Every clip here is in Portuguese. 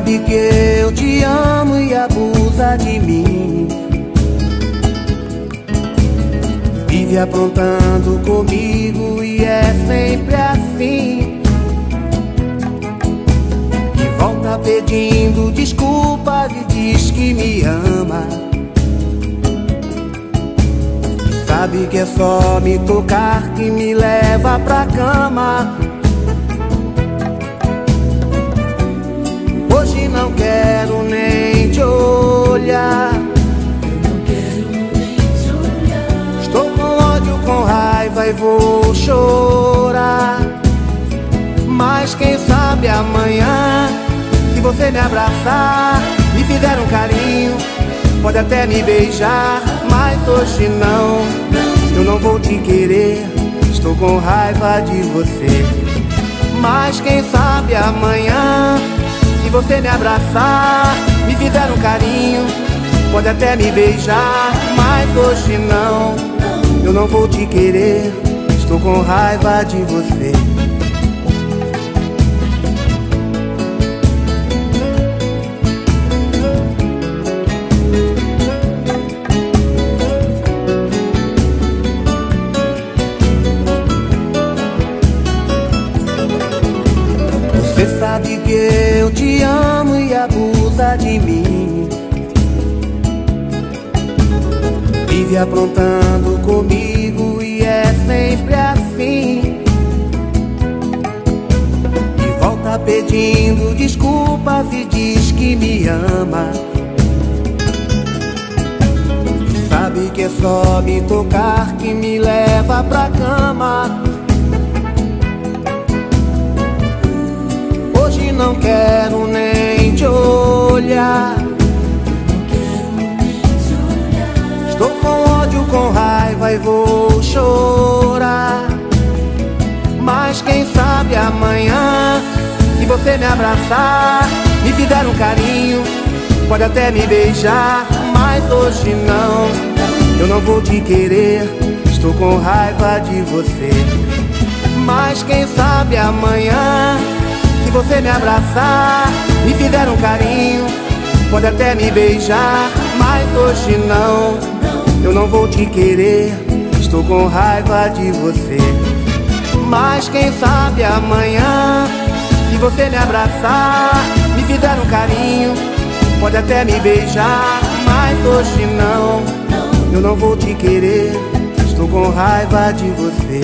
sabe que eu te amo e abusa de mim. Vive aprontando comigo e é sempre assim. E volta pedindo desculpas e diz que me ama. Sabe que é só me tocar que me leva pra cama. Hoje não quero nem te olhar. Estou com ódio, com raiva e vou chorar. Mas quem sabe amanhã, se você me abraçar, me fizer um carinho, pode até me beijar. Mas hoje não, eu não vou te querer. Estou com raiva de você. Mas quem sabe amanhã, se você me abraçar, me fizer um carinho, pode até me beijar. Mas hoje não, eu não vou te querer. Estou com raiva de você. Você sabe que eu te amo e abusa de mim. Vive aprontando comigo e é sempre assim. E volta pedindo desculpas e diz que me ama. Sabe que é só me tocar que me leva pra cama. Hoje não quero nem te olhar. Estou com ódio, com raiva e vou chorar. Mas quem sabe amanhã, se você me abraçar, me fizer um carinho, pode até me beijar. Mas hoje não, eu não vou te querer. Estou com raiva de você. Mas quem sabe amanhã, se você me abraçar, me fizer um carinho, pode até me beijar. Mas hoje não, eu não vou te querer. Estou com raiva de você. Mas quem sabe amanhã, se você me abraçar, me fizer um carinho, pode até me beijar. Mas hoje não, eu não vou te querer. Estou com raiva de você.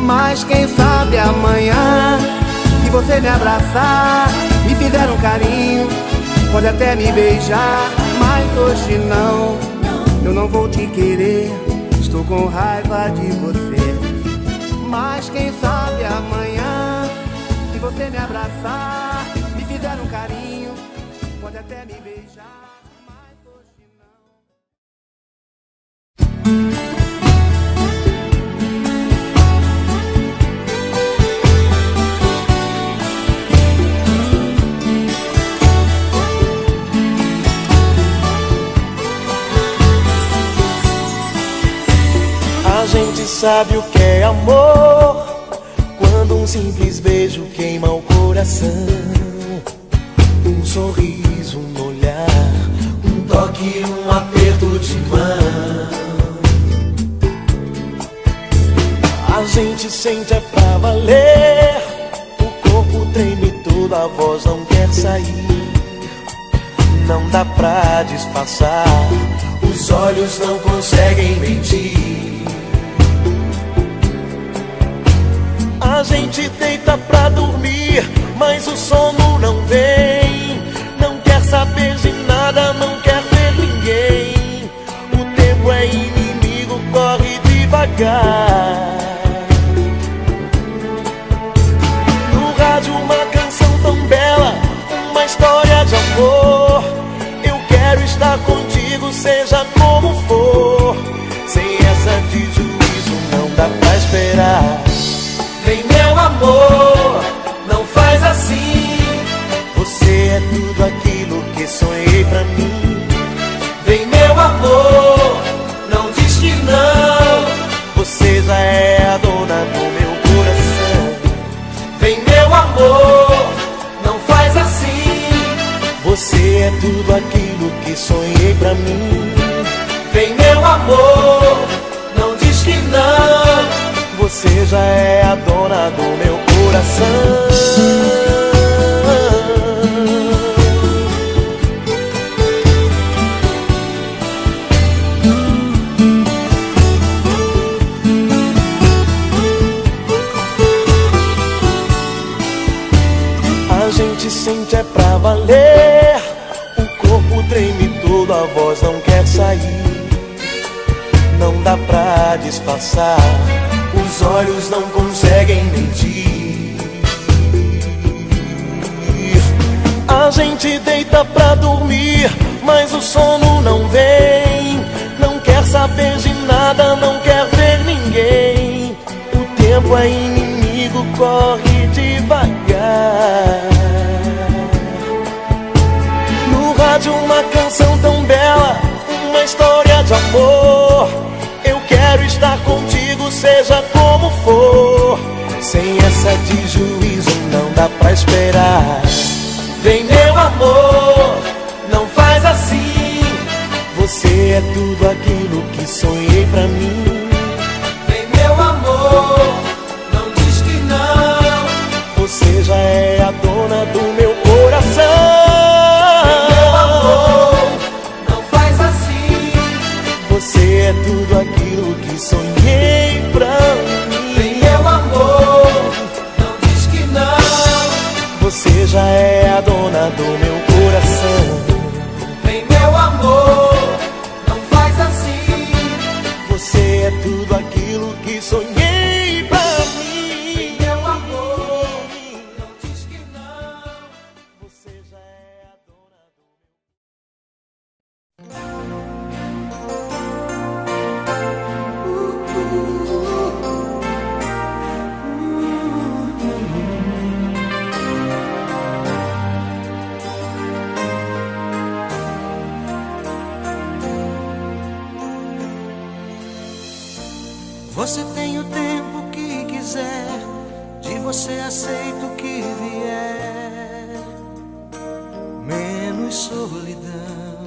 Mas quem sabe amanhã, se você me abraçar, me fizer um carinho, pode até me beijar. Mas hoje não, eu não vou te querer. Estou com raiva de você. Mas quem sabe amanhã, se você me abraçar, me fizer um carinho, pode até me beijar. Mas hoje não. A gente sabe o que é amor, quando um simples beijo queima o coração. Um sorriso, um olhar, um toque, um aperto de mão. A gente sente é pra valer, o corpo treme todo, a voz não quer sair. Não dá pra disfarçar, os olhos não conseguem mentir. A gente deita pra dormir, mas o sono não vem. Não quer saber de nada, não quer ver ninguém. O tempo é inimigo, corre devagar. No rádio uma canção tão bela, uma história de amor. Eu quero estar contigo, seja como for. Sem essa de juízo não dá pra esperar. Vem meu amor, não faz assim. Você é tudo aquilo que sonhei pra mim. Vem meu amor, não diz que não. Você já é a dona do meu coração. Vem meu amor, não faz assim. é tudo aquilo que sonhei pra mim. Vem meu amor, não diz que não. Você já é a dona do meu coração. A gente sente é pra valer. O corpo treme todo, a voz não quer sair. Não dá pra disfarçar, os olhos não conseguem mentir. A gente deita pra dormir, mas o sono não vem. Não quer saber de nada, não quer ver ninguém. O tempo é inimigo, corre devagar. No rádio uma canção tão bela, uma história de amor. Eu quero estar contigo, seja como for. Sem essa de juízo não dá pra esperar. Vem meu amor, não faz assim. Você é tudo aquilo que sonhei pra mim. Vem meu amor, não diz que não. Você já é a dona do meu coração. Você é tudo aquilo que sonhei pra mim. Vem meu amor, não diz que não. Você já é a dona do meu coração. Vem meu amor, não faz assim. Você é tudo aquilo que sonhei pra mim. Vem meu amor, não diz que não. Você já é a dona do meu. Você tem o tempo que quiser, de você aceito o que vier, menos solidão.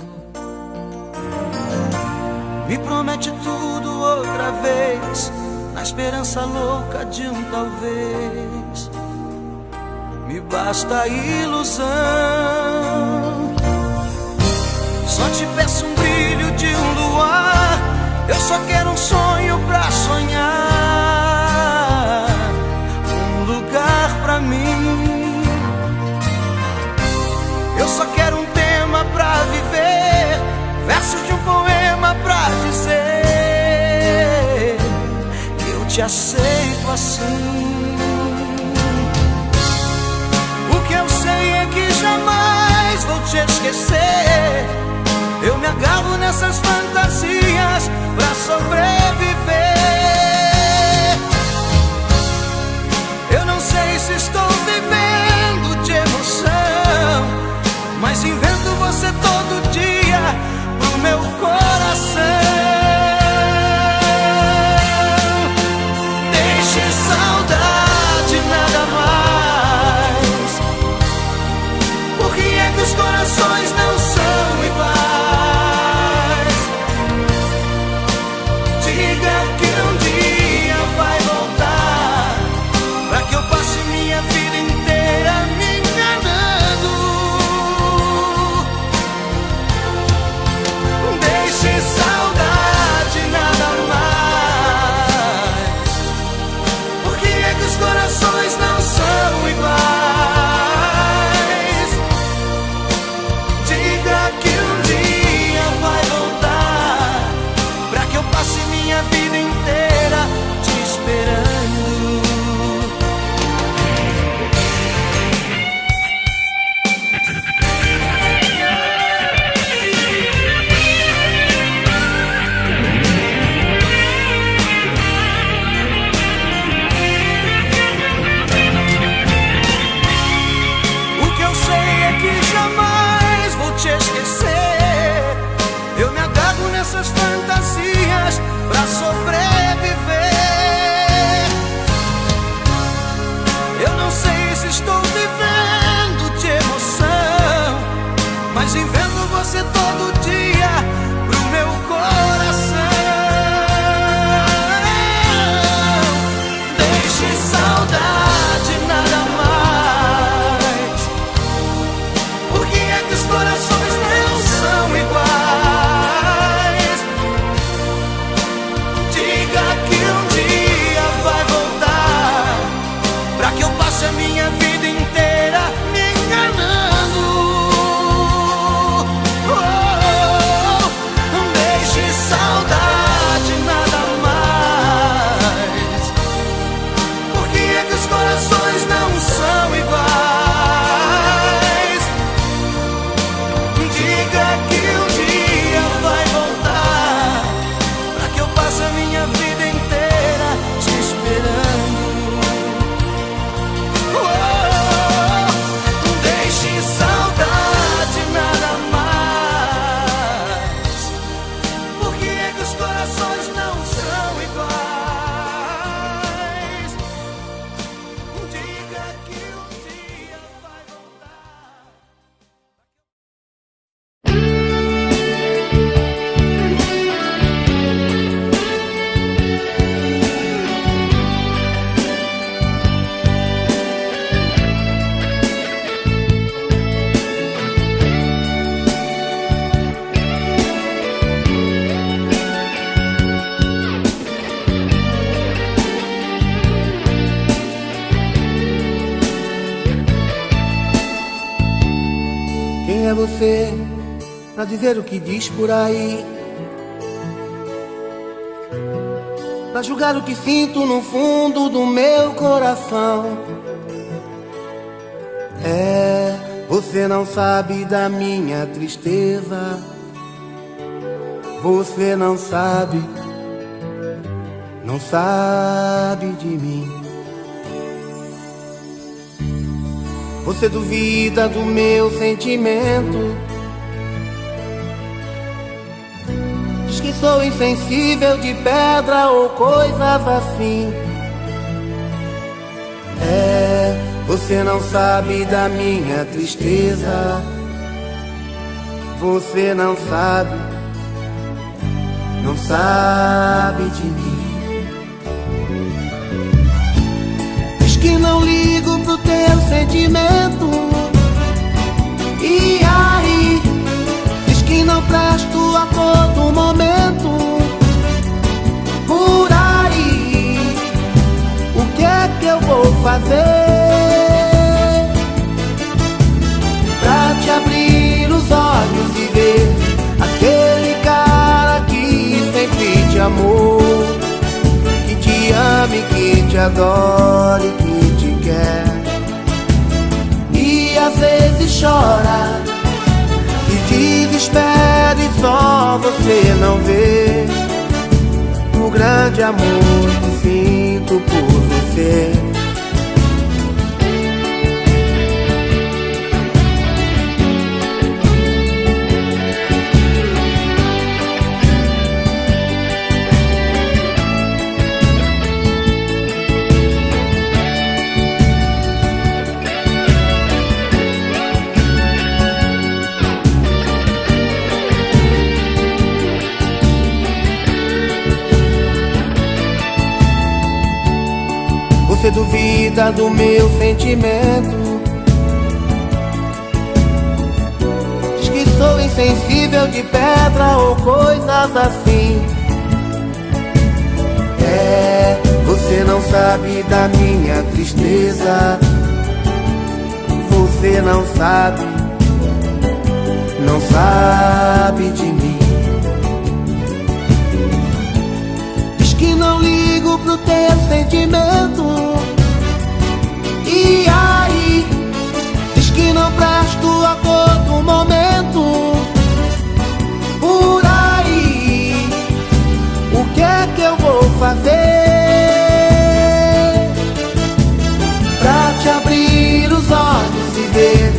Me promete tudo outra vez, na esperança louca de um talvez. Me basta a ilusão. Só te peço um brilho de um luar. Eu só quero um sonho pra sonhar, um lugar pra mim. Eu só quero um tema pra viver, versos de um poema pra dizer que eu te aceito assim. O que eu sei é que jamais vou te esquecer. Eu me agarro nessas fantasias pra sobreviver. Eu não sei se estou vivendo de emoção, mas invento você todo dia pro meu coração. Deixe saudade, nada mais. Por que é que os corações não são iguais? corações não são iguais. Diga que um dia vai voltar, pra que eu passe a minha vida inteira me enganando. Deixe saudade, nada mais. Por que é que os corações não são iguais? Diga que um dia vai voltar, pra que eu passe a minha vida inteira te esperando. Deixe saudade, nada mais. Por que é que os corações não são iguais? Diga que um dia vai voltar. Quem é você pra dizer o que diz por aí? Pra julgar o que sinto no fundo do meu coração? É, você não sabe da minha tristeza. Você não sabe de mim. Você duvida do meu sentimento, diz que sou insensível de pedra ou coisas assim. É, você não sabe da minha tristeza. Você não sabe de mim. Diz que não ligo pro teu sentimento, e aí diz que não presto a todo momento. Por aí, o que é que eu vou fazer pra te abrir os olhos e ver aquele cara que sempre te amou, que te ame, que te adore, que te quer? E às vezes chora, se desespera e só você não vê o grande amor que sinto por você. Você duvida do meu sentimento, diz que sou insensível de pedra ou coisas assim. É, você não sabe da minha tristeza. Você não sabe de mim. Diz que não ligo pro teu sentimento, e aí diz que não presto a todo momento. Por aí, o que é que eu vou fazer pra te abrir os olhos e ver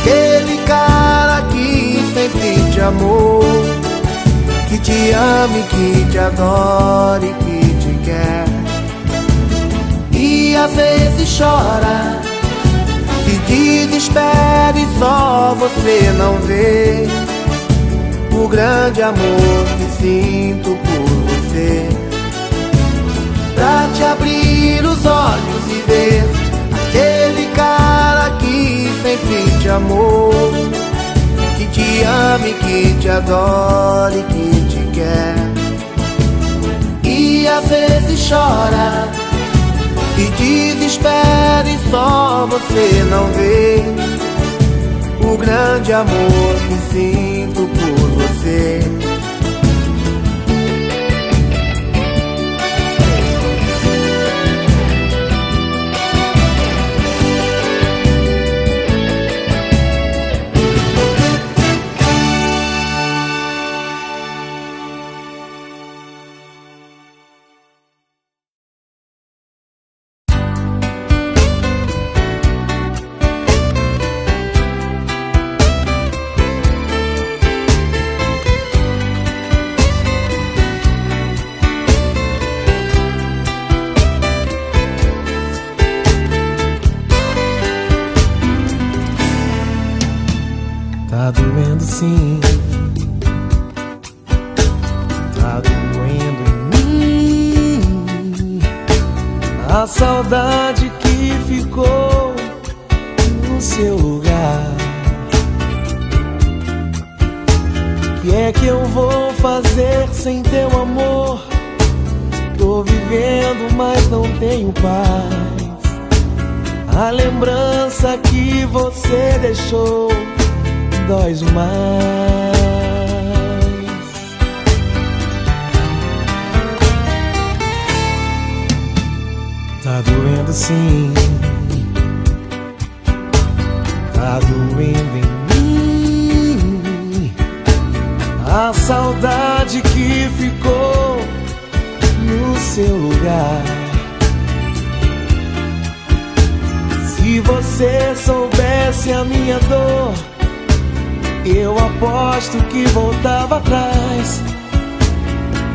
aquele cara que sempre te amou, que te ame, que te adore, que te quer? E às vezes chora, se desespera e só você não vê o grande amor que sinto por você. Pra te abrir os olhos e ver aquele cara que sempre te amou, te adora e que te quer. E às vezes chora e desespera e só você não vê o grande amor que sinto por você. Tá doendo sim, tá doendo em mim a saudade que ficou no seu lugar. Que é que eu vou fazer sem teu amor? Tô vivendo, mas não tenho paz. A lembrança que você deixou dói demais. Tá doendo sim, tá doendo em mim a saudade que ficou no seu lugar. Se você soubesse a minha dor, eu aposto que voltava atrás.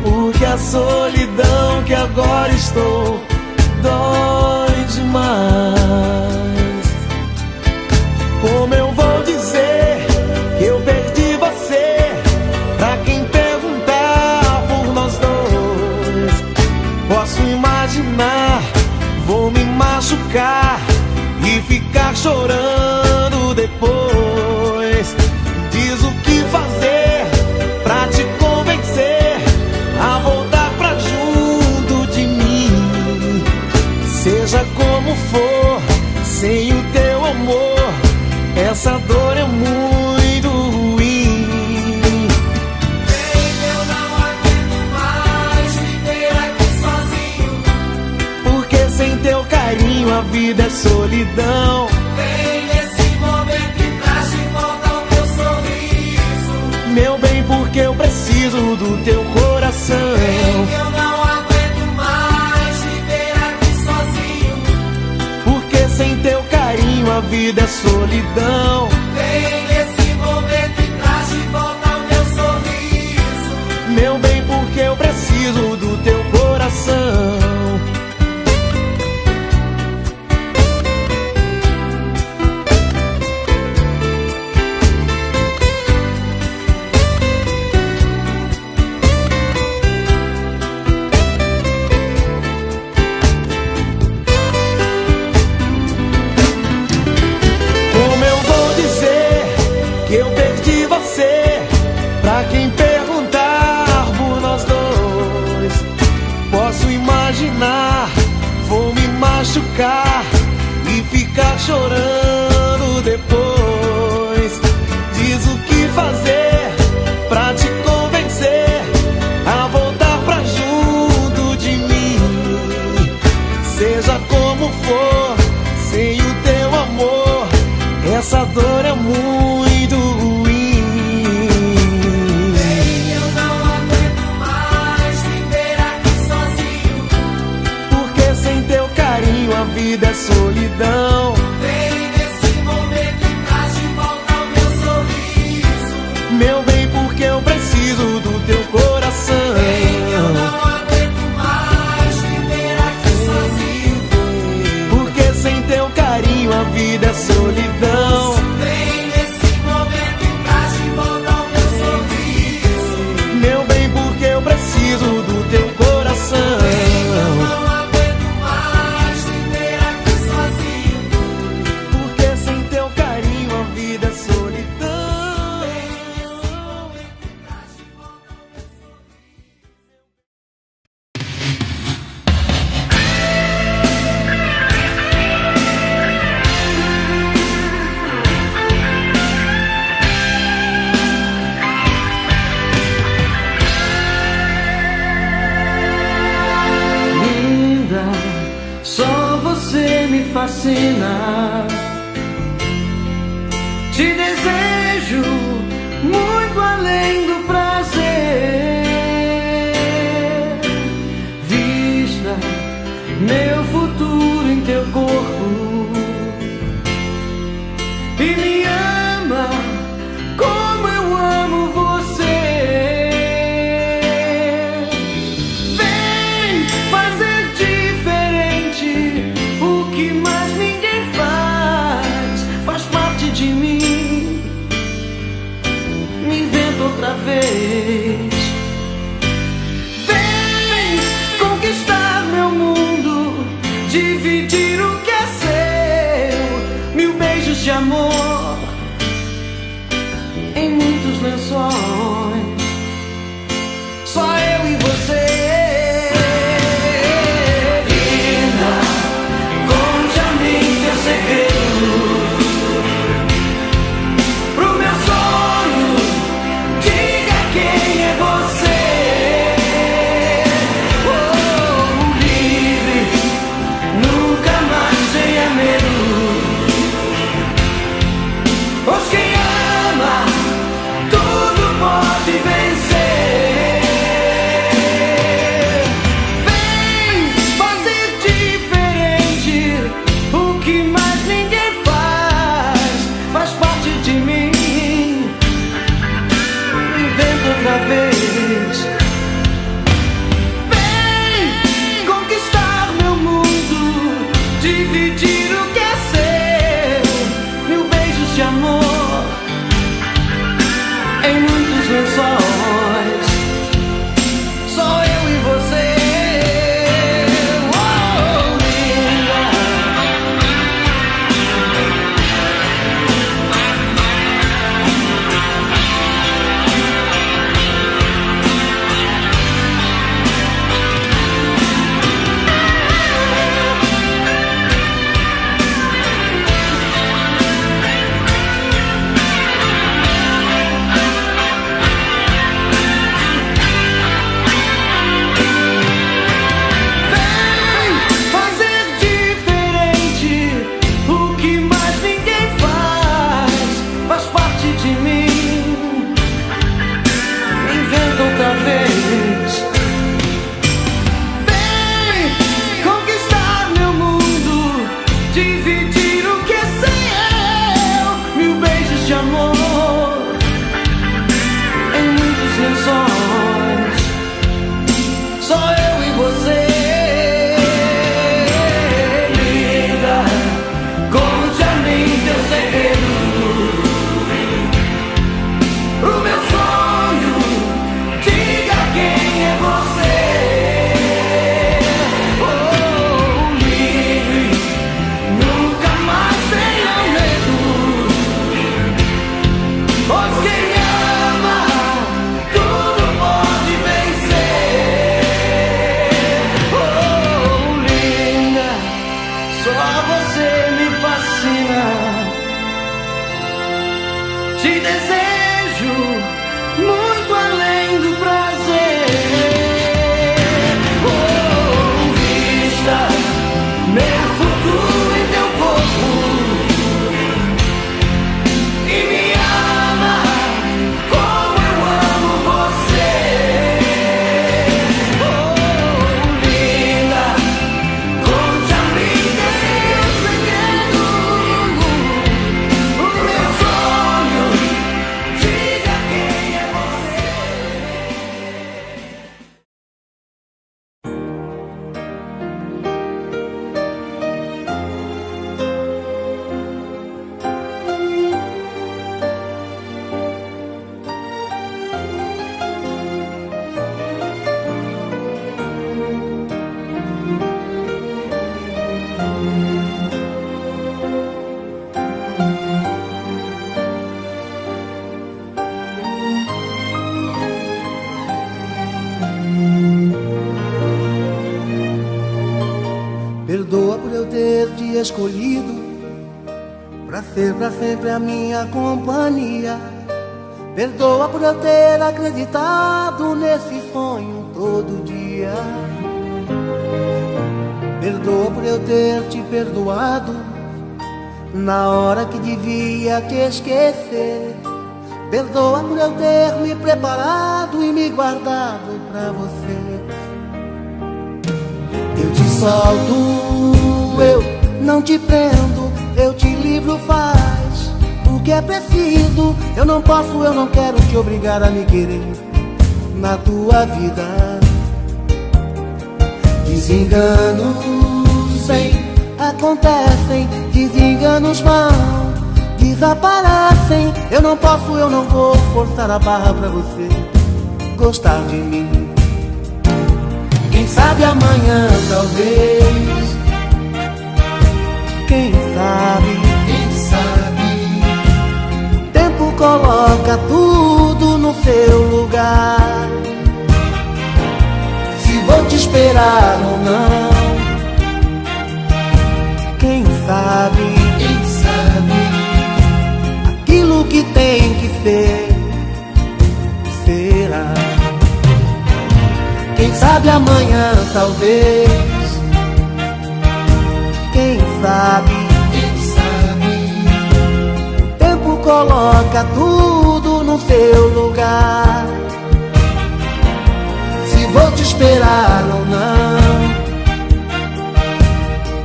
Porque a solidão que agora estou dói demais. Como eu vou dizer que eu perdi você pra quem perguntar por nós dois? Posso imaginar, vou me machucar e ficar chorando depois. Diz o que fazer pra te convencer a voltar pra junto de mim. Seja como for, sem o teu amor, essa dor é muito ruim. Baby, eu não aguento mais viver aqui sozinho. Porque sem teu carinho a vida é solidão. Vem nesse momento e traz de volta o meu sorriso. Meu bem, porque eu preciso do teu coração. Baby, eu não aguento mais viver aqui sozinho. Porque sem teu carinho a vida é solidão. Vem nesse momento e traz de volta o meu sorriso. Meu bem, porque eu preciso do teu coração. Pra quem perguntar por nós dois, posso imaginar, vou me machucar e ficar chorando depois. Diz o que fazer pra te convencer a voltar pra junto de mim. Seja como for, sem o teu amor, essa dor é muito ruim. A vida é solidão. Vem nesse momento e fascina. Te desejo muito além do prazer. Vista meu futuro em teu corpo e me ama como eu amo você. Vem fazer diferente o que mais ninguém faz. Faz parte de mim. Me inventa outra vez. Vem conquistar meu mundo, dividir o que é seu. Mil beijos de amor em muitos lençóis. Só eu e você. Linda, conte a mim teu segredo. Pro meu sonho, diga quem é você. Oh, livre, nunca mais tenha medo. Pois quem ama, tudo pode vencer. Vem fazer diferente o que mais ninguém faz. Faz parte de mim. Inventa outra vez. Vem conquistar meu mundo, dividir o que é seu. Mil beijos de amor em muitos lençóis. Só eu e você. Oh, linda. Vem fazer diferente o que mais ninguém faz. Faz parte de mim. Me inventa outra vez. Vem conquistar meu mundo, dividir o que é seu. Mil beijos de amor em muitos lençóis. Só eu e você. Linda, conte a mim teu segredo. Pro meu sonho, diga quem é você. Oh, livre, nunca mais tenha medo. Pois quem ama, tudo pode vencer. Oh, linda, só você me fascina. Te desejo muito além do prazer. Oh, vista meu futuro em teu corpo e me ama como eu amo você. Oh, linda, conte a mim teu segredo. O meu sonho, diga quem é você. Perdoa por eu ter te escolhido pra ser pra sempre a minha companhia. Perdoa por eu ter acreditado nesse sonho todo dia. Perdoa por eu ter te perdoado na hora que devia te esquecer. Perdoa por eu ter me preparado e me guardado pra você. Eu te solto, eu não te prendo, eu te livro, faz o que é preciso. Eu não posso, eu não quero te obrigar a me querer na tua vida. Desenganos acontecem, desenganos vão, desaparecem. Eu não posso, eu não vou forçar a barra pra você gostar de mim. Quem sabe amanhã, talvez. Quem sabe, o tempo coloca tudo no seu lugar. Se vou te esperar ou não, quem sabe, aquilo que tem que ser, será. Quem sabe amanhã, talvez. Quem sabe, o tempo coloca tudo no seu lugar. Se vou te esperar ou não,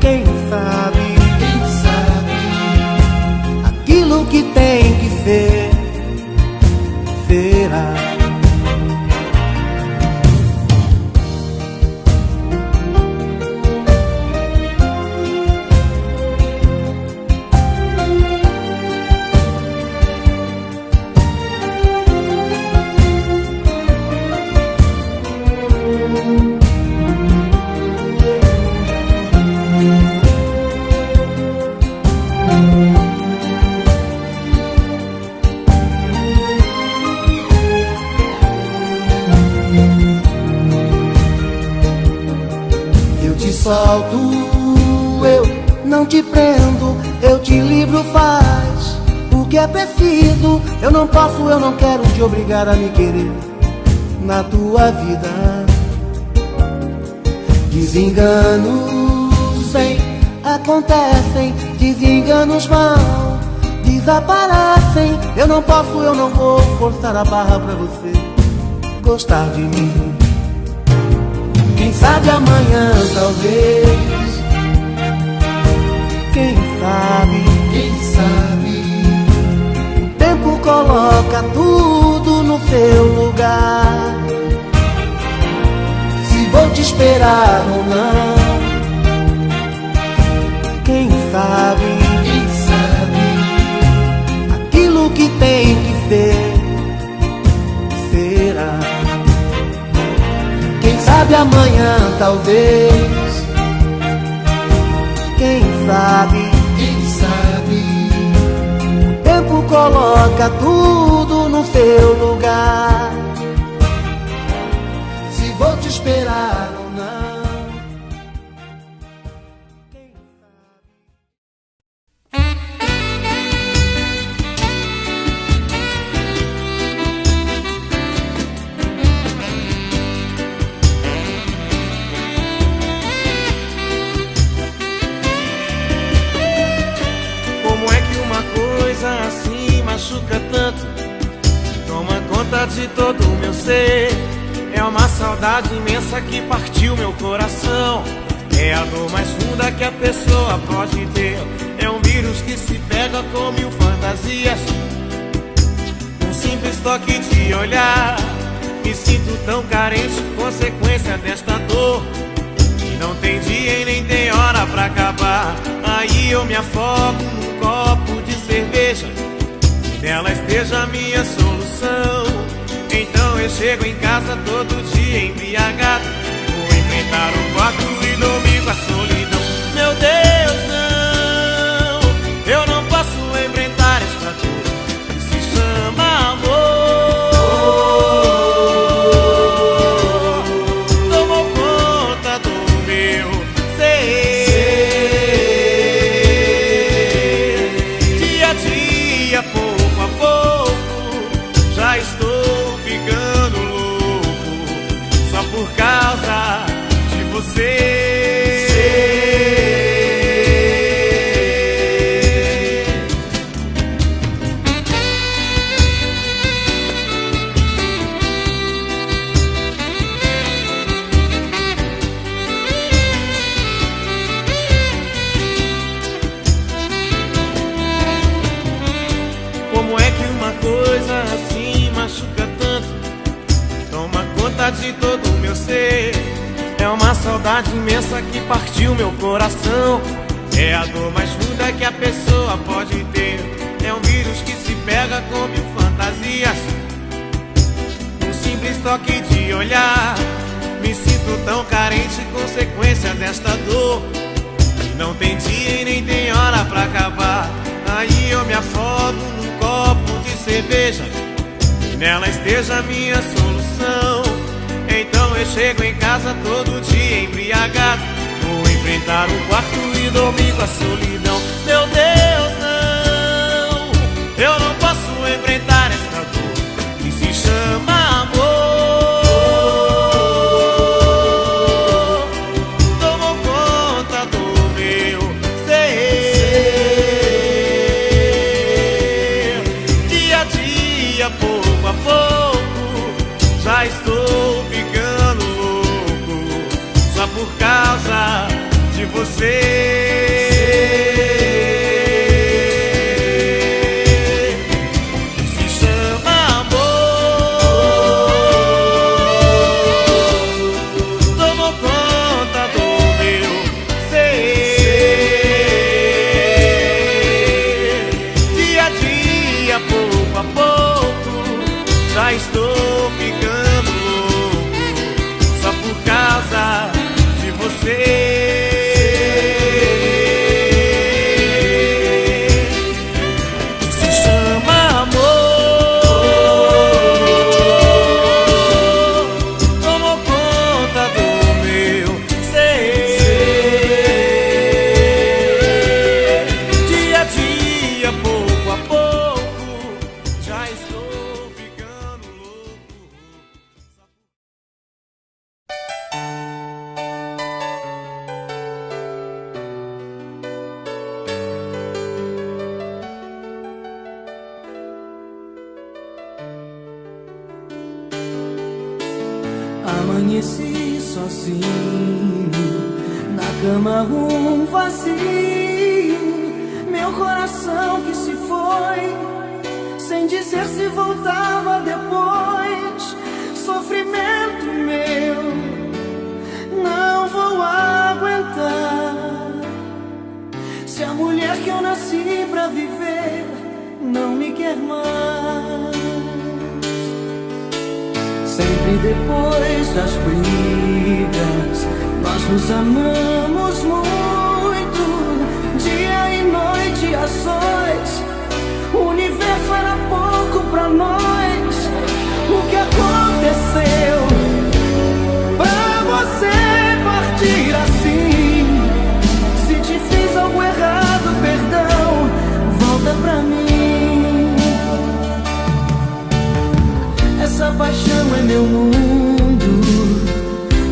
quem sabe, aquilo que tem que ser, será. Solto, eu não te prendo, eu te livro, faz o que é preciso. Eu não posso, eu não quero te obrigar a me querer na tua vida. Desenganos acontecem, desenganos vão, desaparecem. Eu não posso, eu não vou forçar a barra pra você gostar de mim. Quem sabe amanhã, talvez. Quem sabe, o tempo coloca tudo no seu lugar. Se vou te esperar ou não, quem sabe, aquilo que tem que ser, será. Quem sabe amanhã, talvez. Quem sabe, o tempo coloca tudo no seu lugar. Se vou te esperar ou não, quem assim machuca tanto, toma conta de todo o meu ser. É uma saudade imensa que partiu meu coração. É a dor mais funda que a pessoa pode ter. É um vírus que se pega com mil fantasias. Um simples toque de olhar, me sinto tão carente, consequência desta dor. E não tem dia e nem tem hora pra acabar. Aí eu me afogo num copo de cerveja, que nela esteja a minha solução. Então eu chego em casa todo dia embriagado, vou enfrentar o quarto e dormir com a solidão. Meu Deus, não, eu não posso enfrentar esta dor que se chama amor. Tomou conta do meu ser. Dia a dia, pouco a pouco, já estou ficando louco, só por causa de você. dentro de todo o meu ser. É uma saudade imensa que partiu meu coração. É a dor mais funda que a pessoa pode ter. É um vírus que se pega com mil fantasias. Um simples toque de olhar. Me sinto tão carente, consequência desta dor. E não tem dia e nem tem hora pra acabar. Aí eu me afogo num copo de cerveja e nela esteja a minha solução. Então eu chego em casa todo dia embriagado. Vou enfrentar o quarto e dormir com a solidão. Meu Deus, não, eu não posso enfrentar esta dor que se chama amor. Tomou conta do meu ser. Dia a dia, pouco a pouco, já estou ficando louco só por causa de você. Se chama amor. Tomou conta do meu ser. Dia a dia, pouco a pouco, já estou ficando louco só por causa de você. Se chama amor. Tomou conta do meu ser. Dia a dia, pouco a pouco, já estou ficando louco. Amanheci sozinho, na cama um vazio. Meu coração que se foi, sem dizer se voltava depois. Sofrimento meu, não vou aguentar. Se a mulher que eu nasci pra viver não me quer mais. Sempre depois das brigas, nós nos amamos muito. Dia e noite a sós, o universo era pouco pra nós. O que aconteceu pra você partir assim? Se te fiz algo errado, perdão, volta pra mim. Essa paixão é meu mundo,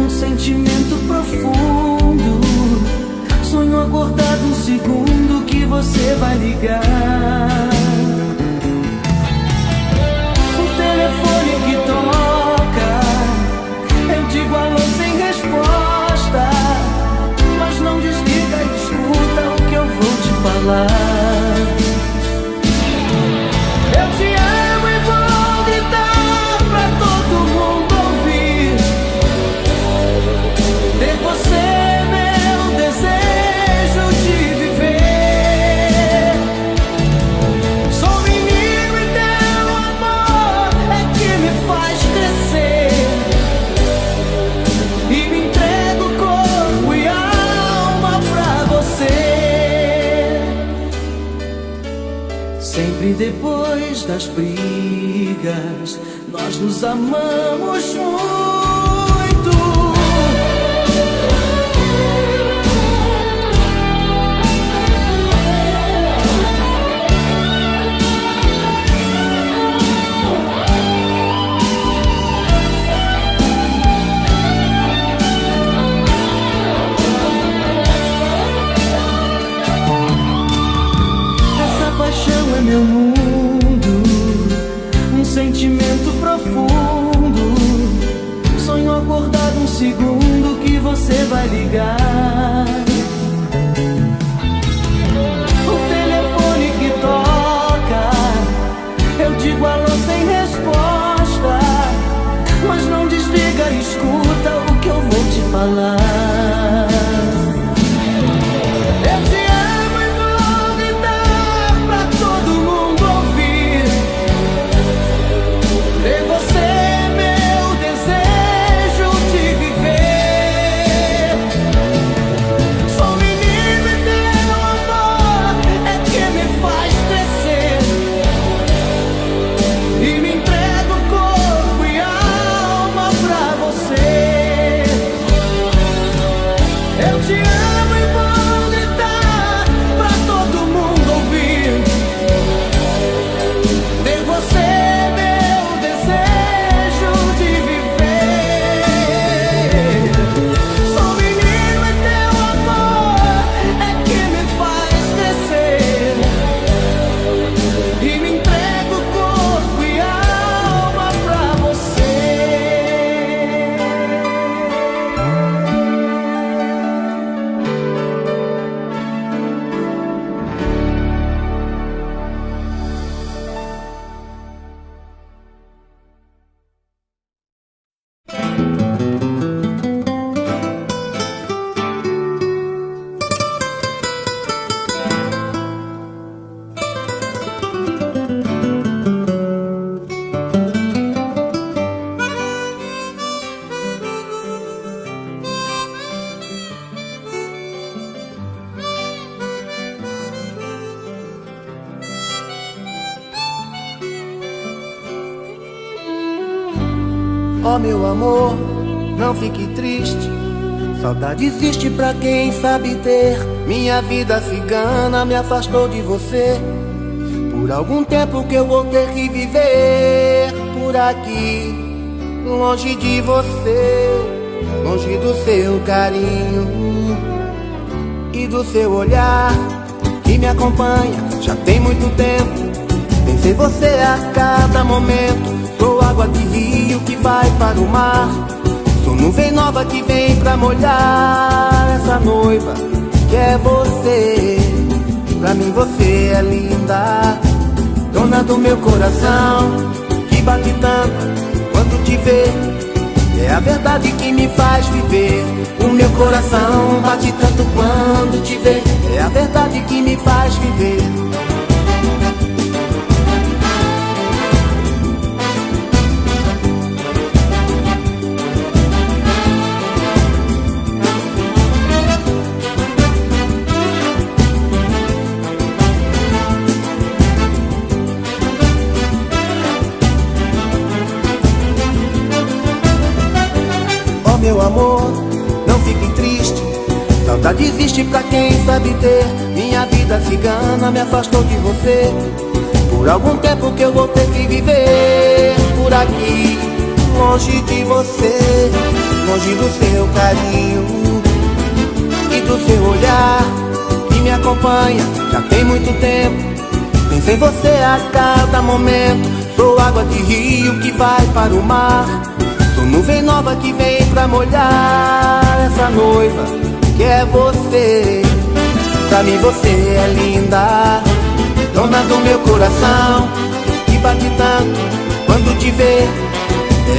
um sentimento profundo. Sonho acordado um segundo que você vai ligar. O telefone que toca, eu digo alô sem resposta. Mas não desliga e escuta o que eu vou te falar. Eu te amo e vou gritar pra todo mundo ouvir. Ter você é meu desejo de viver. Sou menino e teu amor é que me faz crescer. E me entrego corpo e alma pra você. Sempre depois das brigas, nós nos amamos muito. Essa paixão é meu mundo, um sentimento profundo. Ó meu amor, não fique triste. Saudade existe pra quem sabe ter. Minha vida cigana me afastou de você. Por algum tempo que eu vou ter que viver por aqui, longe de você, longe do seu carinho e do seu olhar que me acompanha já tem muito tempo. Pensei você a cada momento. Sou água de rio que vai para o mar. Sou nuvem nova que vem pra molhar essa noiva que é você. Pra mim você é linda, dona do meu coração, que bate tanto quando te vê. É a verdade que me faz viver. O meu coração bate tanto quando te vê. É a verdade que me faz viver. Meu amor, não fique triste. Saudade existe pra quem sabe ter. Minha vida cigana me afastou de você. Por algum tempo que eu vou ter que viver por aqui, longe de você, longe do seu carinho e do seu olhar que me acompanha já tem muito tempo. Penso em você a cada momento. Sou água de rio que vai para o mar. Sou nuvem nova que vem pra molhar essa noiva que é você. Pra mim você é linda, dona do meu coração, que bate tanto quando te vê.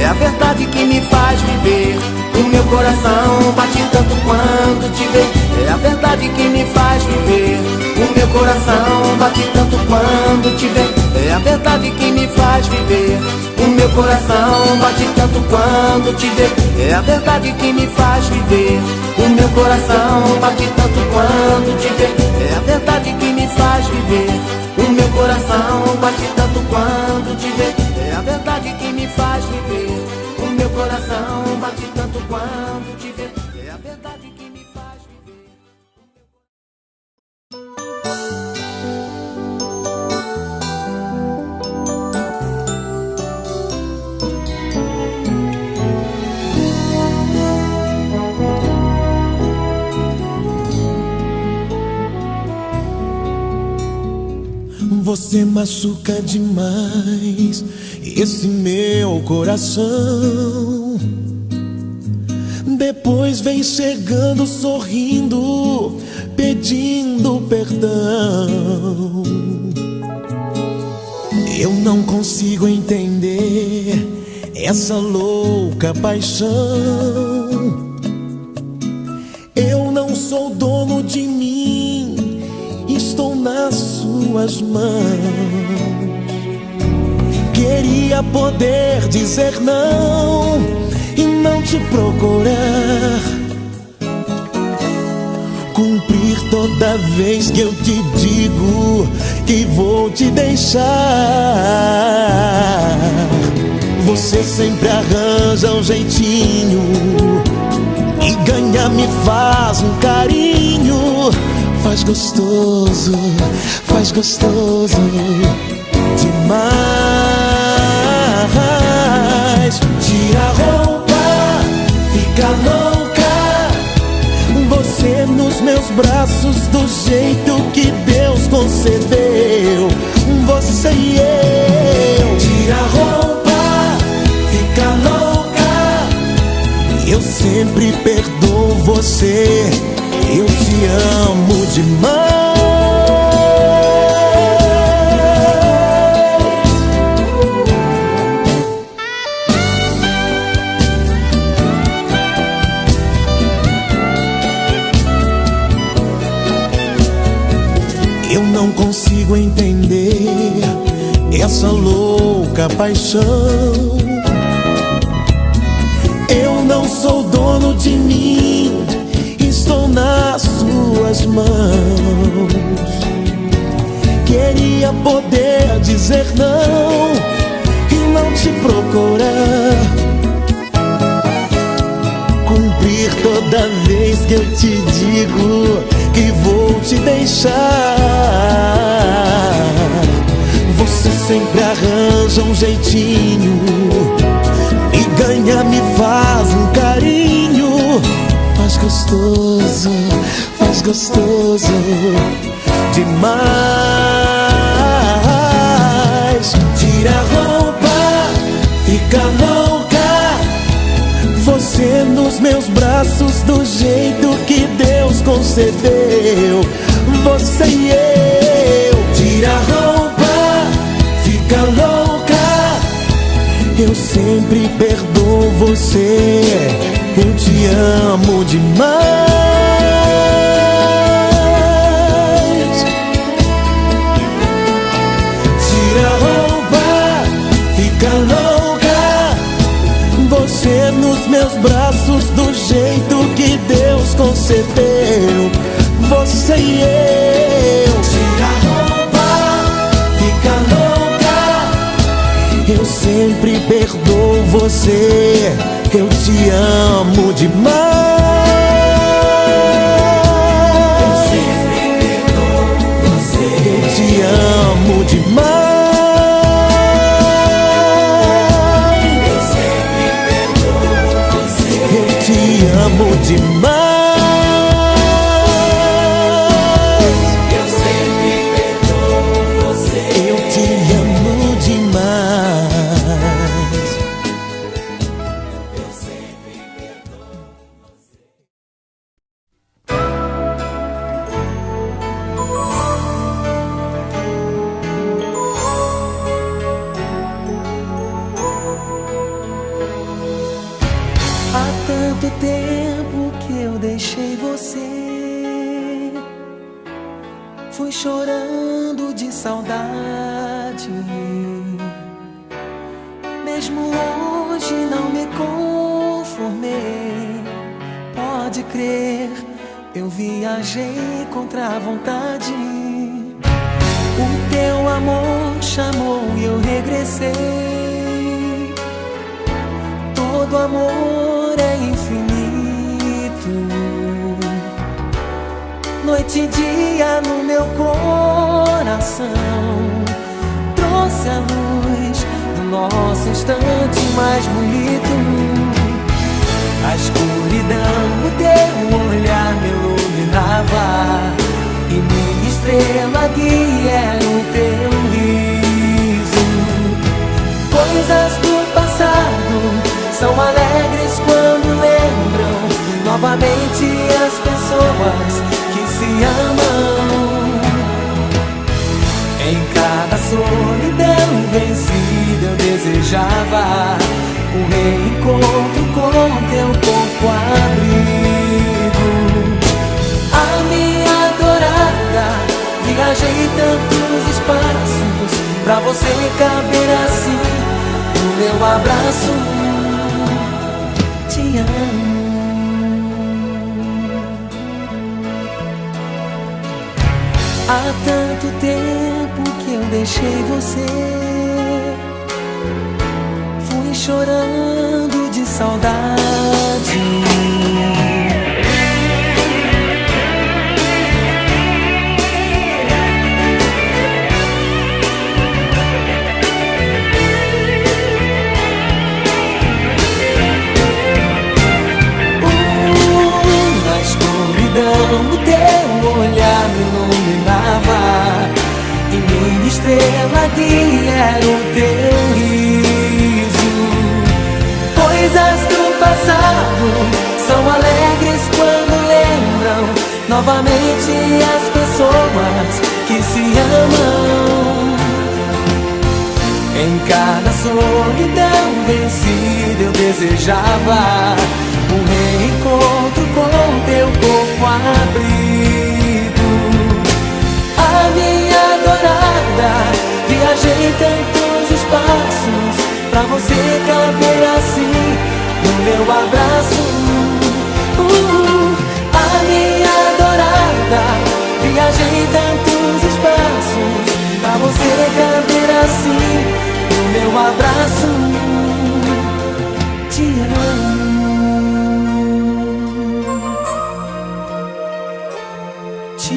É a verdade que me faz viver. O meu coração bate tanto quando te vê. É a verdade que me faz viver. O meu coração bate tanto quando te vê. É a verdade que me faz viver. O meu coração bate tanto quando te vê. É a verdade que me faz viver. O meu coração bate tanto quando te vê. É a verdade que me faz viver. O meu coração bate tanto quando te vê. É a verdade que me faz viver. O meu coração bate tanto quando te vê. É a verdade que me faz viver. Você machuca demais esse meu coração. Depois vem chegando sorrindo, pedindo perdão. Eu não consigo entender essa louca paixão. Eu não sou dono de mim, estou nas suas mãos. Queria poder dizer não e não te procurar, cumprir toda vez que eu te digo que vou te deixar. Você sempre arranja um jeitinho e ganha me faz um carinho. Faz gostoso demais. Tira a roupa, fica louca, você nos meus braços do jeito que Deus concedeu. Você e eu. Tira a roupa, fica louca, eu sempre perdoo você. Eu te amo demais. Eu não consigo entender essa louca paixão. Eu não sou dono de mim, estou nas suas mãos. Queria poder dizer não e não te procurar, deixar. Você sempre arranja um jeitinho, me ganha, me faz um carinho. Faz gostoso demais. Tira a roupa, fica louca, você nos meus braços do jeito que Deus concedeu. Você e eu. Tira a roupa, fica louca, eu sempre perdoo você. Eu te amo demais. Tira a roupa, fica louca, você nos meus braços do jeito que Deus concedeu. Você e eu. Tira a roupa, fica louca, eu sempre perdoo você. Eu te amo demais. Eu sempre perdoo você. Eu te amo demais. Eu sempre perdoo você. Eu te amo demais. Eu sempre perdoo você. Eu te amo demais. Há tanto tempo que eu deixei você, fui chorando de saudade. Mesmo hoje não me conformei. Pode crer, eu viajei contra a vontade. O teu amor chamou e eu regressei. Todo amor é infinito, noite e dia no meu coração. Trouxe a luz do nosso instante mais bonito. A escuridão do teu olhar me iluminava, e minha estrela guia era o teu riso. Coisas do passado são alegres quando lembram novamente as pessoas que se amam. Em cada solidão vencida eu desejava um reencontro com teu corpo abrigo. A minha adorada, viajei tantos espaços pra você caber assim no meu abraço. Te amo. Há tanto tempo que eu deixei você, fui chorando de saudade. O teu olhar me iluminava, e minha estrela guia era o teu riso. Coisas do passado são alegres quando lembram novamente as pessoas que se amam. Em cada solidão vencida eu desejava um reencontro com teu corpo abrigo. A minha adorada, viajei tantos espaços pra você caber assim no meu abraço. A minha adorada, viajei tantos espaços pra você caber assim no meu abraço. Te amo. Te